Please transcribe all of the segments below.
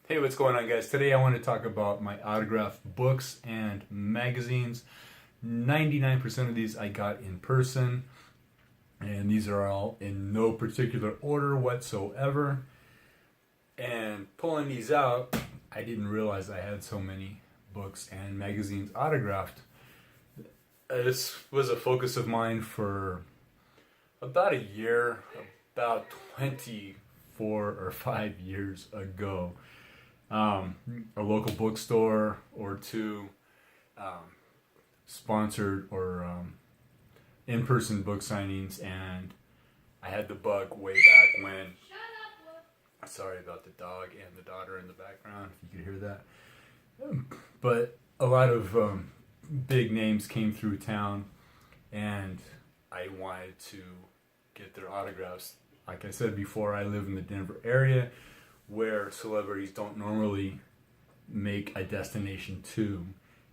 Hey, what's going on, guys? Today I want to talk about my autographed books and magazines. 99% of these I got in person, and these are all in no particular order whatsoever. And pulling these out, I didn't realize I had so many books and magazines autographed. This was a focus of mine for about a year, about 24 or 5 years ago. A local bookstore or two sponsored or in-person book signings, and I had the bug way back when. Sorry about the dog and the daughter in the background, if you could hear that. But a lot of big names came through town, and I wanted to get their autographs. Like I said before, I live in the Denver area, where celebrities don't normally make a destination to.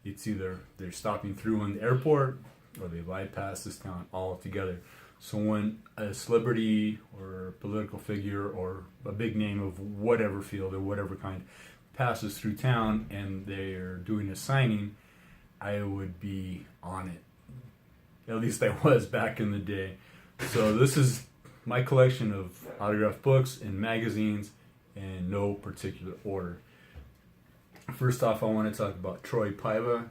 It's either they're stopping through in the airport or they bypass this town altogether. So when a celebrity or political figure or a big name of whatever field or whatever kind passes through town and they're doing a signing, I would be on it. At least I was back in the day. So this is my collection of autographed books and magazines in no particular order. First off, I want to talk about Troy Paiva.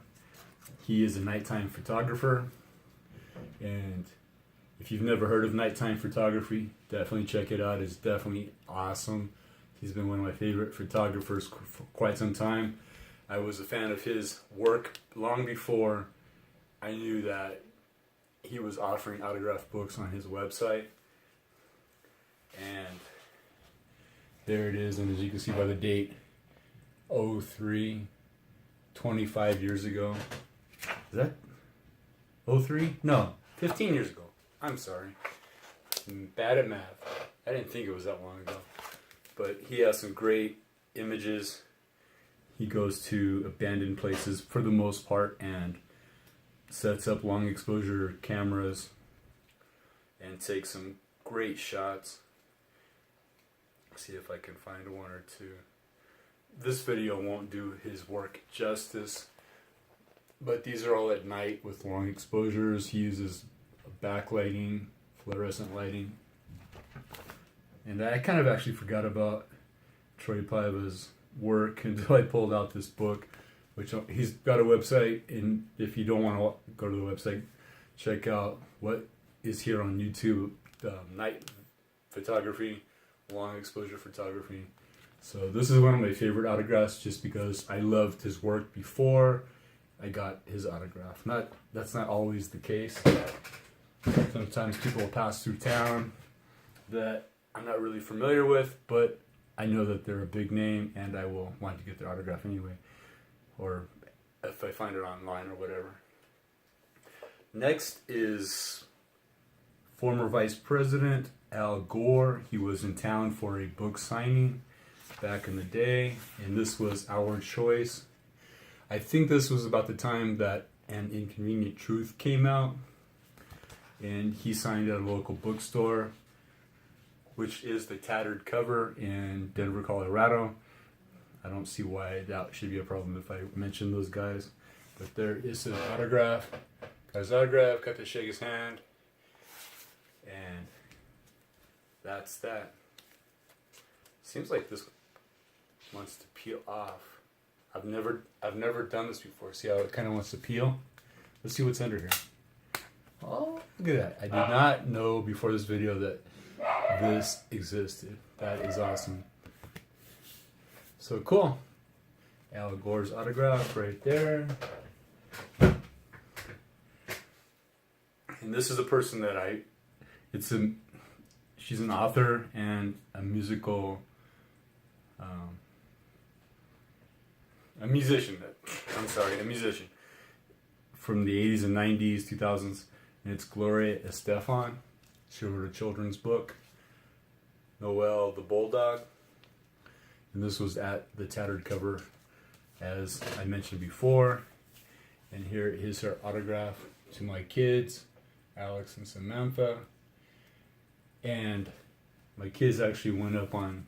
He is a nighttime photographer, and if you've never heard of nighttime photography, definitely check it out. It's definitely awesome. He's been one of my favorite photographers for quite some time. I was a fan of his work long before I knew that he was offering autographed books on his website. And there it is, and as you can see by the date, 03, 25 years ago. Is that 03? No, 15 years ago. I'm sorry. I'm bad at math. I didn't think it was that long ago. But he has some great images. He goes to abandoned places for the most part and sets up long exposure cameras and takes some great shots. See if I can find one or two. This video won't do his work justice, but these are all at night with long exposures. He uses backlighting, fluorescent lighting. And I kind of actually forgot about Troy Paiva's work until I pulled out this book, which he's got a website, and if you don't want to go to the website, check out what is here on YouTube, night photography, long exposure photography. So this is one of my favorite autographs just because I loved his work before I got his autograph. That's not always the case. Sometimes people will pass through town that I'm not really familiar with, but I know that they're a big name and I will want to get their autograph anyway, or if I find it online or whatever. Next is former Vice President Al Gore. He was in town for a book signing back in the day, and this was Our Choice. I think this was about the time that An Inconvenient Truth came out, and he signed at a local bookstore, which is the tattered cover in Denver, Colorado. I don't see why that should be a problem if I mention those guys, but there is an autograph. Got his autograph, got to shake his hand, and that's that. Seems like this wants to peel off. I've never done this before. See how it kind of wants to peel? Let's see what's under here. Oh, look at that. I did not know before this video that this existed. That is awesome. So cool. Al Gore's autograph right there. And this is a person that she's an author and a musician. A musician from the 80s and 90s, 2000s, and it's Gloria Estefan. She wrote a children's book, Noel the Bulldog, and this was at the tattered cover, as I mentioned before. And here is her autograph to my kids, Alex and Samantha. And my kids actually went up on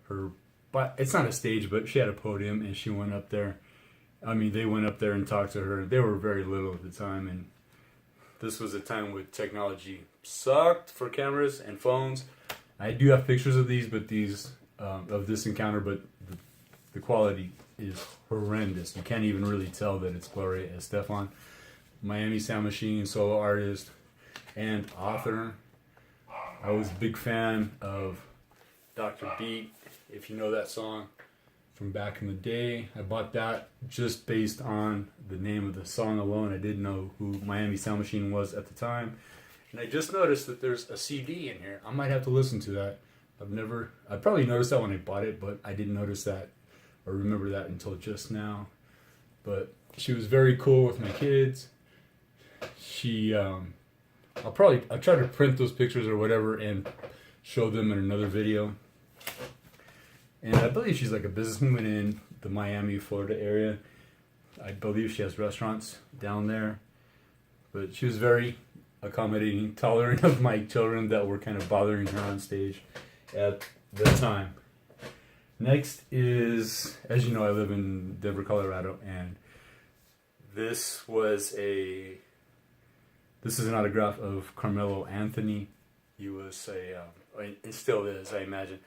her but it's not a stage, but she had a podium and she went up there. I mean, they went up there and talked to her. They were very little at the time, and this was a time when technology sucked for cameras and phones. I do have pictures of these, but of this encounter, but the quality is horrendous. You can't even really tell that it's Gloria Estefan, Miami Sound Machine solo artist and author. I was a big fan of Dr. Beat, if you know that song from back in the day. I bought that just based on the name of the song alone. I didn't know who Miami Sound Machine was at the time. And I just noticed that there's a CD in here. I might have to listen to that. I probably noticed that when I bought it, but I didn't notice that or remember that until just now. But she was very cool with my kids. I'll try to print those pictures or whatever and show them in another video. And I believe she's like a businesswoman in the Miami, Florida area. I believe she has restaurants down there. But she was very accommodating, tolerant of my children that were kind of bothering her on stage at the time. Next is, as you know, I live in Denver, Colorado, and this is an autograph of Carmelo Anthony. He was and still is, I imagine,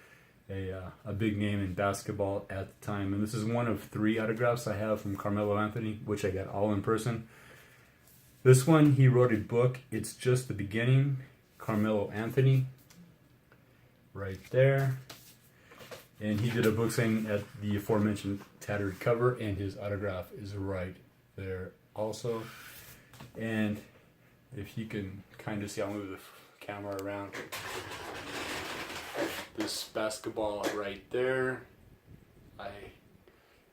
a big name in basketball at the time. And this is one of 3 autographs I have from Carmelo Anthony, which I got all in person. This one, he wrote a book, It's Just the Beginning, Carmelo Anthony, right there. And he did a book signing at the aforementioned tattered cover, and his autograph is right there also. And if you can kind of see, I'll move the camera around. This basketball right there.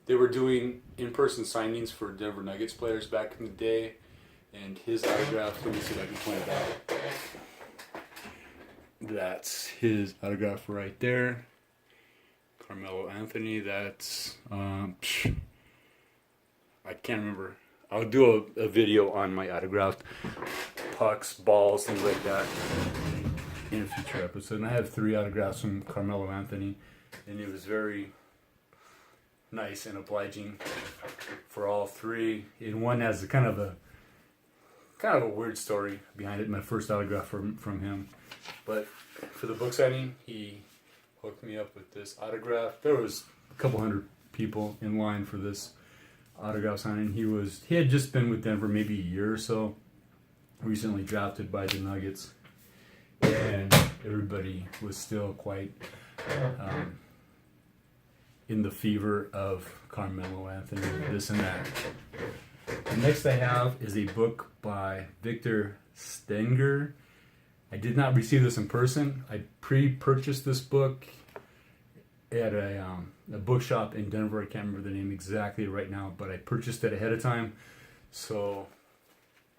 They were doing in-person signings for Denver Nuggets players back in the day, and his autograph, let me see if I can point it out. That's his autograph right there. Carmelo Anthony, that's, I can't remember. I'll do a video on my autographed pucks, balls, things like that in a future episode. And I have 3 autographs from Carmelo Anthony, and it was very nice and obliging for all 3. And one has a kind of a weird story behind it. My first autograph from him, but for the book signing, he hooked me up with this autograph. There was a couple hundred people in line for this autograph signing. He had just been with Denver maybe a year or so, recently drafted by the Nuggets, and everybody was still quite in the fever of Carmelo Anthony, this and that. The next I have is a book by Victor Stenger. I did not receive this in person. I pre-purchased this book at a bookshop in Denver. I can't remember the name exactly right now, but I purchased it ahead of time so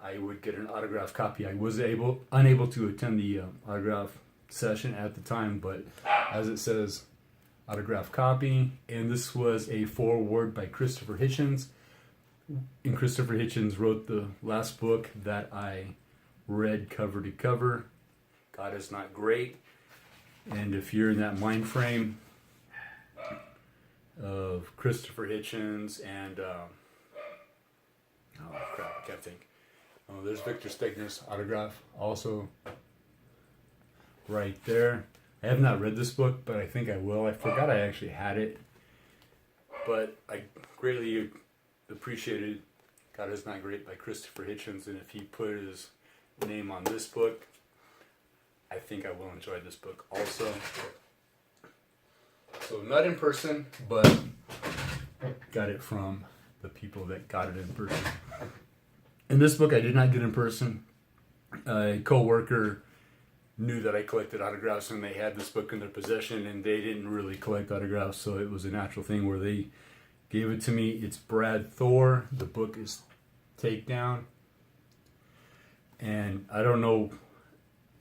I would get an autographed copy. I was unable to attend the autograph session at the time, but as it says, autographed copy. And this was a foreword by Christopher Hitchens. And Christopher Hitchens wrote the last book that I read cover to cover, God Is Not Great. And if you're in that mind frame of Christopher Hitchens and oh crap, I can't think. Oh, there's Victor Stegner's autograph also right there. I have not read this book, but I think I will. I forgot I actually had it, but I greatly appreciated God Is Not Great by Christopher Hitchens, and if he put his name on this book, I think I will enjoy this book also. So not in person, but got it from the people that got it in person. And this book I did not get in person. A co-worker knew that I collected autographs and they had this book in their possession, and they didn't really collect autographs, so it was a natural thing where they gave it to me. It's Brad Thor. The book is Takedown. And I don't know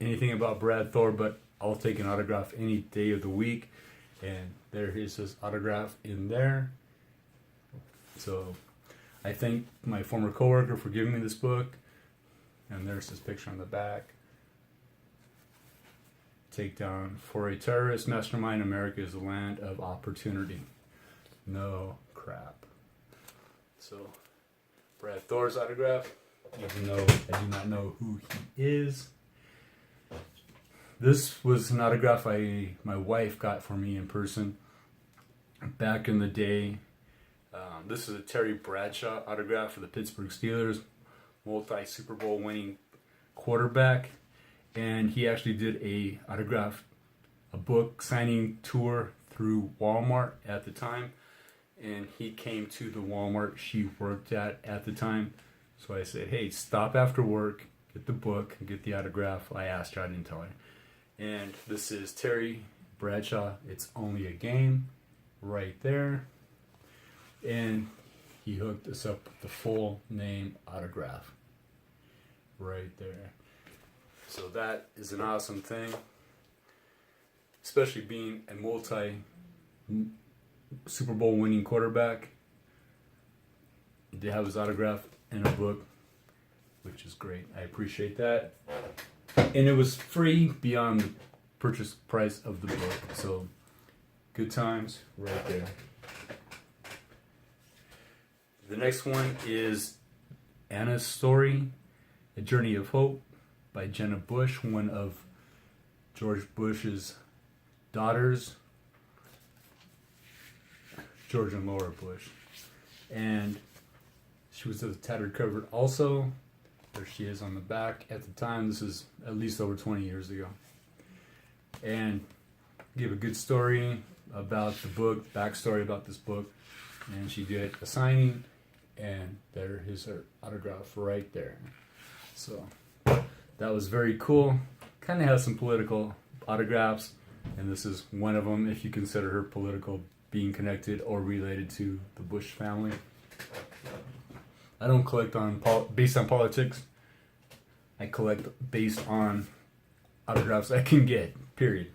anything about Brad Thor, but I'll take an autograph any day of the week. And there is his autograph in there. So I thank my former coworker for giving me this book. And there's his picture on the back. takedown. For a terrorist mastermind, America is the land of opportunity. No crap. So, Brad Thor's autograph, even though I do not know who he is. This was an autograph my wife got for me in person back in the day. This is a Terry Bradshaw autograph for the Pittsburgh Steelers, multi-Super Bowl winning quarterback. And he actually did a book signing tour through Walmart at the time. And he came to the Walmart she worked at the time. So I said, hey, stop after work, get the book, and get the autograph. I asked her, I didn't tell her. And this is Terry Bradshaw, It's Only a Game, right there. And he hooked us up with the full name autograph, right there. So that is an awesome thing, especially being a multi-Super Bowl winning quarterback. To have his autograph in a book, which is great. I appreciate that. And it was free beyond the purchase price of the book. So, good times right there. The next one is Anna's Story, A Journey of Hope by Jenna Bush, one of George Bush's daughters, George and Laura Bush. And she was at the tattered cover also. There she is on the back. At the time, this is at least over 20 years ago. And gave a good story about the book, backstory about this book. And she did a signing, and there is her autograph right there. So that was very cool. Kind of has some political autographs, and this is one of them if you consider her political, being connected or related to the Bush family. I don't collect based on politics. I collect based on autographs I can get, period.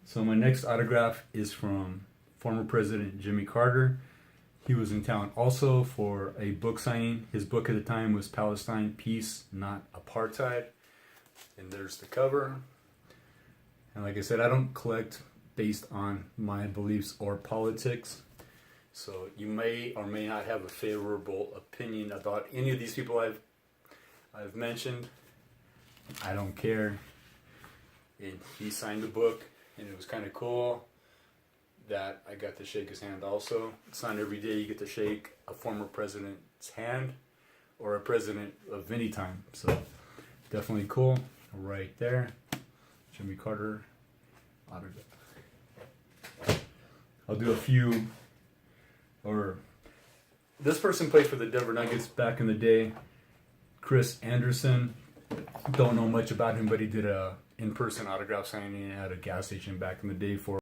So my next autograph is from former President Jimmy Carter. He was in town also for a book signing. His book at the time was Palestine, Peace, Not Apartheid. And there's the cover. And like I said, I don't collect based on my beliefs or politics. So you may or may not have a favorable opinion about any of these people I've mentioned. I don't care. And he signed the book, and it was kind of cool that I got to shake his hand also. It's not every day you get to shake a former president's hand or a president of any time. So definitely cool. Right there. Jimmy Carter autograph. I'll do a few. Or this person played for the Denver Nuggets back in the day. Chris Anderson. Don't know much about him, but he did a in-person autograph signing at a gas station back in the day for